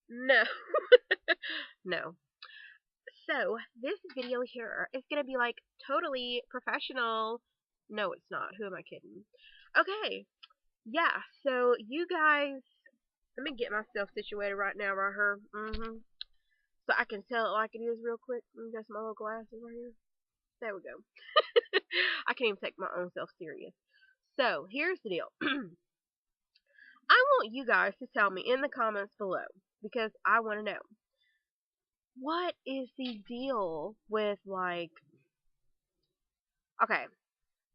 No. No. So, this video here is going to be like totally professional. No, it's not. Who am I kidding? Okay. Yeah, so you guys, let me get myself situated right now, right here. So I can tell it like it is real quick. Just my little glasses right here. There we go. I can't even take my own self serious. So, here's the deal. I want you guys to tell me in the comments below because I want to know what is the deal with like. Okay,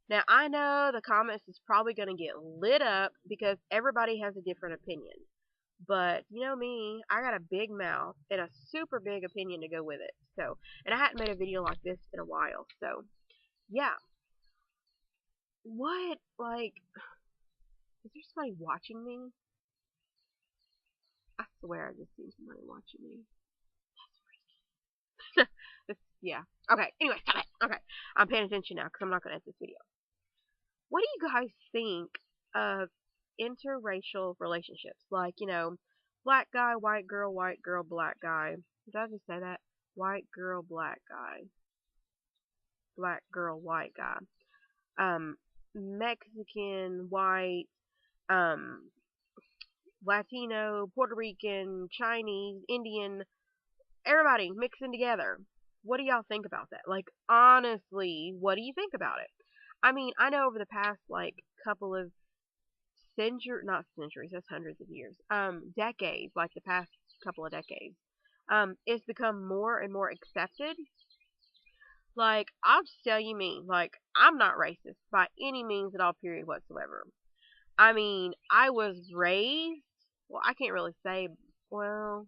now I know the comments is probably going to get lit up because everybody has a different opinion. But you know me, I got a big mouth and a super big opinion to go with it. So, and I hadn't made a video like this in a while. So, yeah. What like is there somebody watching me? I swear I just seen somebody watching me. Yeah. Okay. Anyway, stop it. Okay. I'm paying attention now because I'm not going to edit this video. What do you guys think of interracial relationships? Like, black guy, white girl, black guy. Did I just say that? White girl, black guy. Black girl, white guy. Um, Mexican, white, um, Latino, Puerto Rican, Chinese, Indian, everybody mixing together. What do y'all think about that? Like, honestly, what do you think about it? I mean, I know over the past, like, couple of not centuries, that's hundreds of years, decades, like the past couple of decades, it's become more and more accepted. Like, I'll just tell you me, like, I'm not racist by any means at all, period whatsoever. I mean, I was raised, well, I can't really say, well,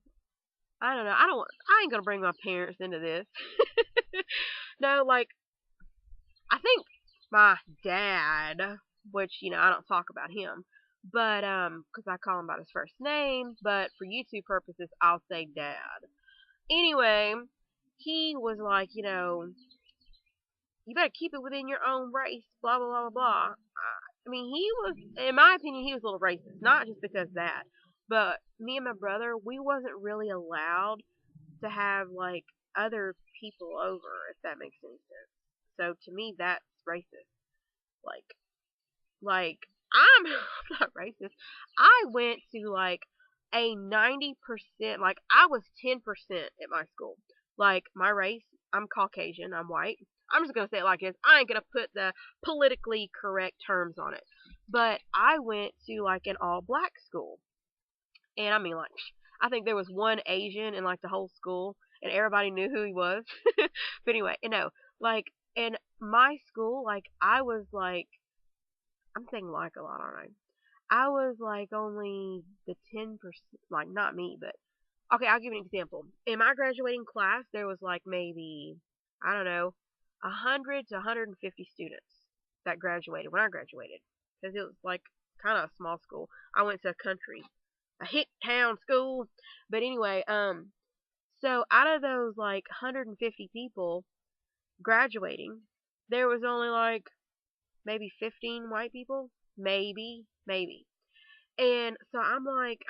I don't know. I ain't gonna bring my parents into this. No, like, I think my dad, which, I don't talk about him, but, because I call him by his first name, but for YouTube purposes, I'll say dad. Anyway, he was like, you better keep it within your own race, blah, blah, blah, blah. I mean, he was, in my opinion, he was a little racist. Not just because of that, but me and my brother, we wasn't really allowed to have, like, other people over, if that makes any sense. So to me, that's racist. Like, like I'm, I'm not racist. I went to like a 90%, like I was 10% at my school. Like my race, I'm Caucasian, I'm white. I'm just gonna say it like this. I ain't gonna put the politically correct terms on it. But I went to like an all black school. And I mean like I think there was one Asian in like the whole school and everybody knew who he was. But anyway, like in my school, like I was like I'm saying like a lot, aren't I? I was like only the 10%, like not me, but okay, I'll give you an example. In my graduating class, there was like maybe, I don't know, 100 to 150 students that graduated when I graduated. Because it was like kind of a small school. I went to a hick town school. But anyway, so out of those like 150 people graduating, there was only like maybe 15 white people, maybe. And so I'm like,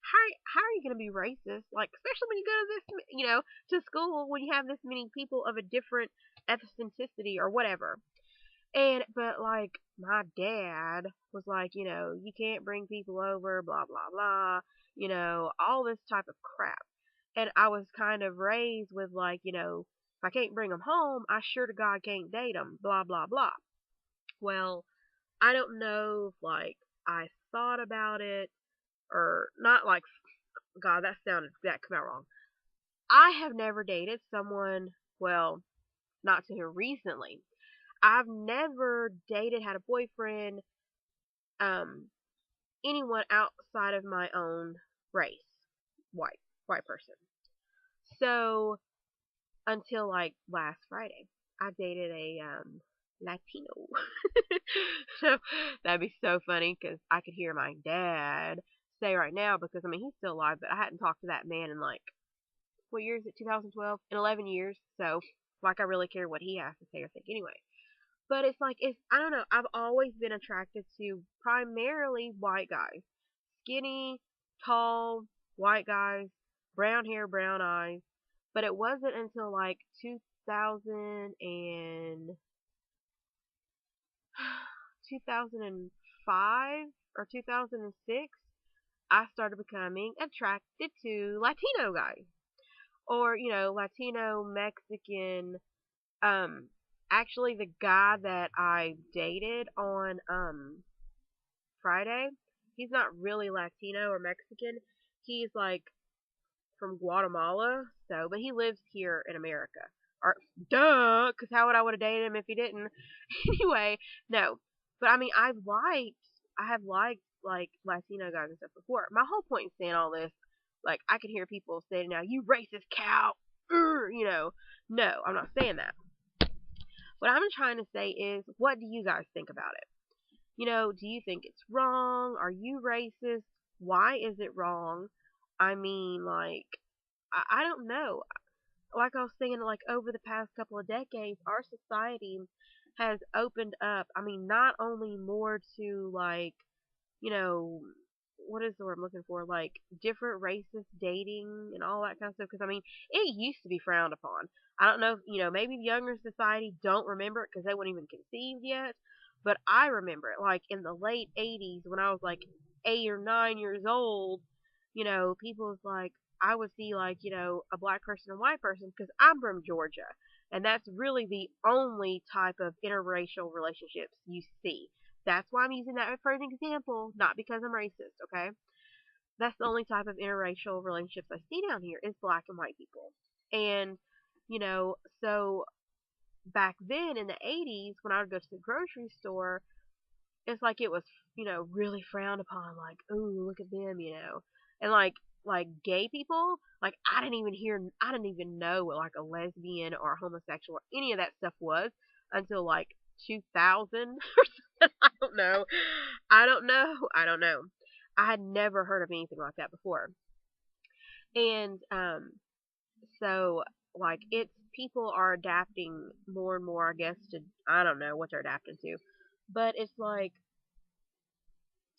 how are you gonna be racist? Like, especially when you go to this, to school when you have this many people of a different ethnicity or whatever. And but like my dad was like, you can't bring people over, blah blah blah, all this type of crap. And I was kind of raised with like, if I can't bring them home, I sure to God can't date them, blah blah blah. Well, I don't know if like I thought about it or not. Like, God, that came out wrong. I have never dated someone, well, not to here recently. I've never dated, had a boyfriend, um anyone outside of my own race, white white person. So until like last Friday, I dated a Latino. So that'd be so funny because I could hear my dad say right now, because I mean he's still alive, but I hadn't talked to that man in like, what year is it? 2012, in 11 years. So like I really care what he has to say or think anyway. But it's like, I don't know. I've always been attracted to primarily white guys, skinny, tall, white guys. brown hair, brown eyes. But it wasn't until like 2000 and 2005 or 2006, I started becoming attracted to Latino guys. Or, Latino, Mexican. Um, Actually, the guy that I dated on Friday, he's not really Latino or Mexican. He's like from Guatemala, but he lives here in America. Or duh, because how would I would have dated him if he didn't? Anyway, no. But I mean, I have liked like Latino guys and stuff before. My whole point in saying all this, like I can hear people saying now, you racist cow, no, I'm not saying that. What I'm trying to say is, what do you guys think about it? Do you think it's wrong? Are you racist? Why is it wrong? I mean, like, I don't know. Like I was saying, like over the past couple of decades, our society has opened up. I mean, not only more to like, you know, what is the word I'm looking for? Like different races dating and all that kind of stuff. Because I mean, it used to be frowned upon. I don't know, maybe the younger society don't remember it because they weren't even conceived yet. But I remember it, like in the late '80s when I was like 8 or 9 years old. People was like, I would see like, a black person and white person because I'm from Georgia. And that's really the only type of interracial relationships you see. That's why I'm using that for an example, not because I'm racist, okay? That's the only type of interracial relationships I see down here is black and white people. And, so back then in the '80s when I would go to the grocery store, it's like it was, really frowned upon, like, ooh, look at them, and like gay people, like I didn't even know what like a lesbian or a homosexual or any of that stuff was until like 2000 or something. I don't know. I had never heard of anything like that before, and so like it's people are adapting more and more, I guess, to I don't know what they're adapting to, but it's like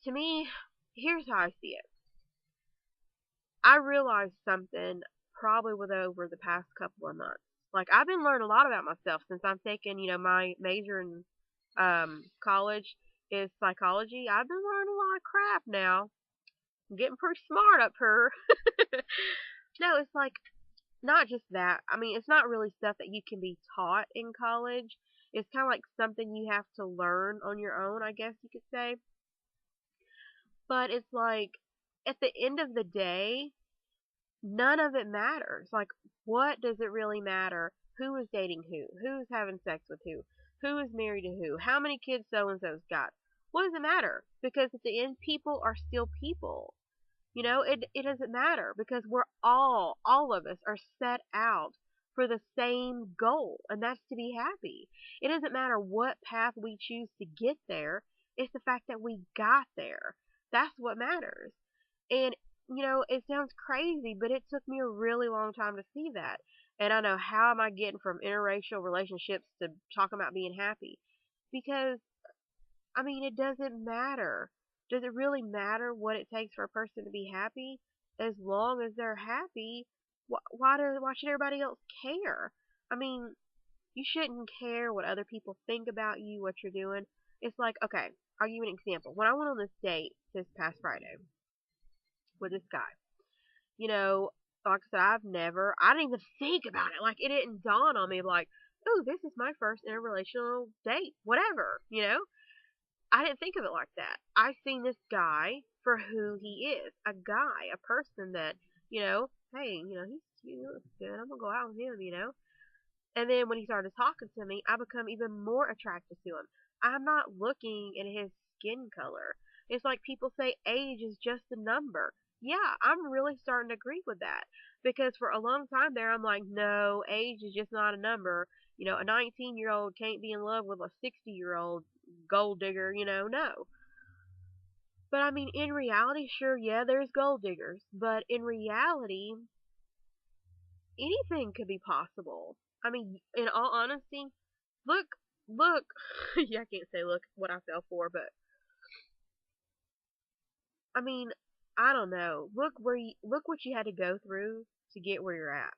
to me, here's how I see it. I realized something probably with over the past couple of months. Like I've been learning a lot about myself since I'm taking, my major in college is psychology. I've been learning a lot of crap now. I'm getting pretty smart up here. No, it's like not just that. I mean, it's not really stuff that you can be taught in college. It's kind of like something you have to learn on your own, I guess you could say. But it's like at the end of the day, none of it matters. Like, what does it really matter? Who is dating who? Who's having sex with who? Who is married to who? How many kids so and so's got? What does it matter? Because at the end, people are still people. It doesn't matter because we're all of us are set out for the same goal, and that's to be happy. It doesn't matter what path we choose to get there. It's the fact that we got there. That's what matters. And, it sounds crazy, but it took me a really long time to see that. And I know how am I getting from interracial relationships to talking about being happy? Because, I mean, it doesn't matter. Does it really matter what it takes for a person to be happy? As long as they're happy, why should everybody else care? I mean, you shouldn't care what other people think about you, what you're doing. It's like, okay, I'll give you an example. When I went on this date this past Friday with this guy, you know, like I said, I didn't even think about it. Like, it didn't dawn on me, like, oh, this is my first interrelational date, whatever, I didn't think of it like that. I seen this guy for who he is, a guy, a person that, hey, he's cute, he looks good, I'm gonna go out with him. And then when he started talking to me, I become even more attracted to him. I'm not looking at his skin color. It's like people say age is just a number. Yeah, I'm really starting to agree with that. Because for a long time there, I'm like, no, age is just not a number. A 19-year-old can't be in love with a 60-year-old gold digger, no. But I mean, in reality, sure, yeah, there's gold diggers. But in reality, anything could be possible. I mean, in all honesty, look, look. Yeah, I can't say look what I fell for, but I mean, I don't know. Look what you had to go through to get where you're at.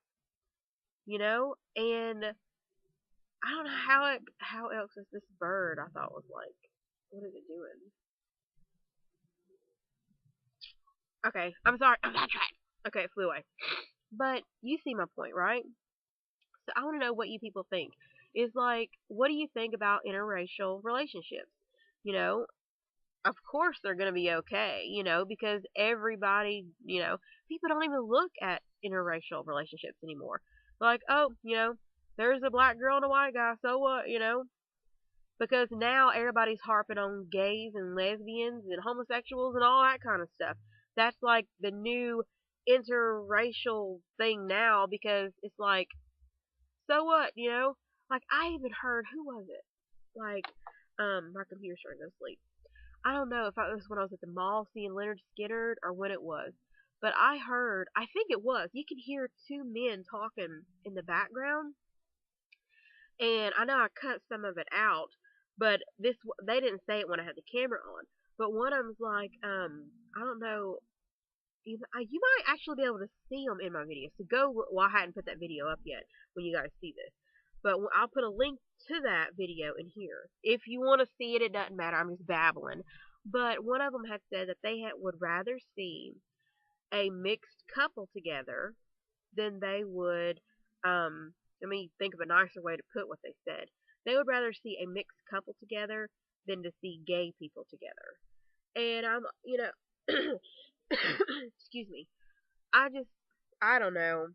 You know, and I don't know how else is this bird I thought was like, what is it doing? Okay, I'm sorry, I'm not trying. Okay, it flew away. But you see my point, right? So I want to know what you people think. Is like, what do you think about interracial relationships? You know, of course they're going to be okay, because everybody, people don't even look at interracial relationships anymore. Like, oh, there's a black girl and a white guy, so what, because now everybody's harping on gays and lesbians and homosexuals and all that kind of stuff. That's like the new interracial thing now because it's like, so what, Like I even heard, who was it? Like, my computer's starting to go to sleep. I don't know if it was when I was at the mall seeing Leonard Skinner or when it was. But I heard, I think it was, you could hear two men talking in the background. And I know I cut some of it out, but they didn't say it when I had the camera on. But one of them's like, I don't know, you might actually be able to see them in my video. So go, well, I hadn't put that video up yet when you guys see this. But I'll put a link to that video in here. If you want to see it, it doesn't matter. I'm just babbling. But one of them had said that would rather see a mixed couple together than they would, let me think of a nicer way to put what they said. They would rather see a mixed couple together than to see gay people together. And excuse me. I don't know.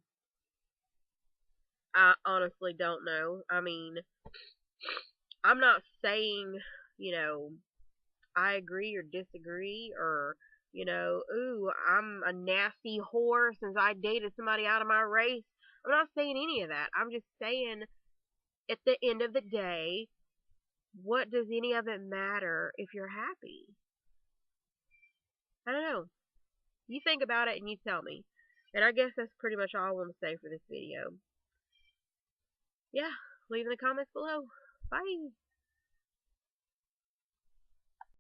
I honestly don't know. I mean, I'm not saying, you know, I agree or disagree or, ooh, I'm a nasty whore since I dated somebody out of my race. I'm not saying any of that. I'm just saying at the end of the day, what does any of it matter if you're happy? I don't know. You think about it and you tell me. And I guess that's pretty much all I want to say for this video. Yeah, leave in the comments below. Bye.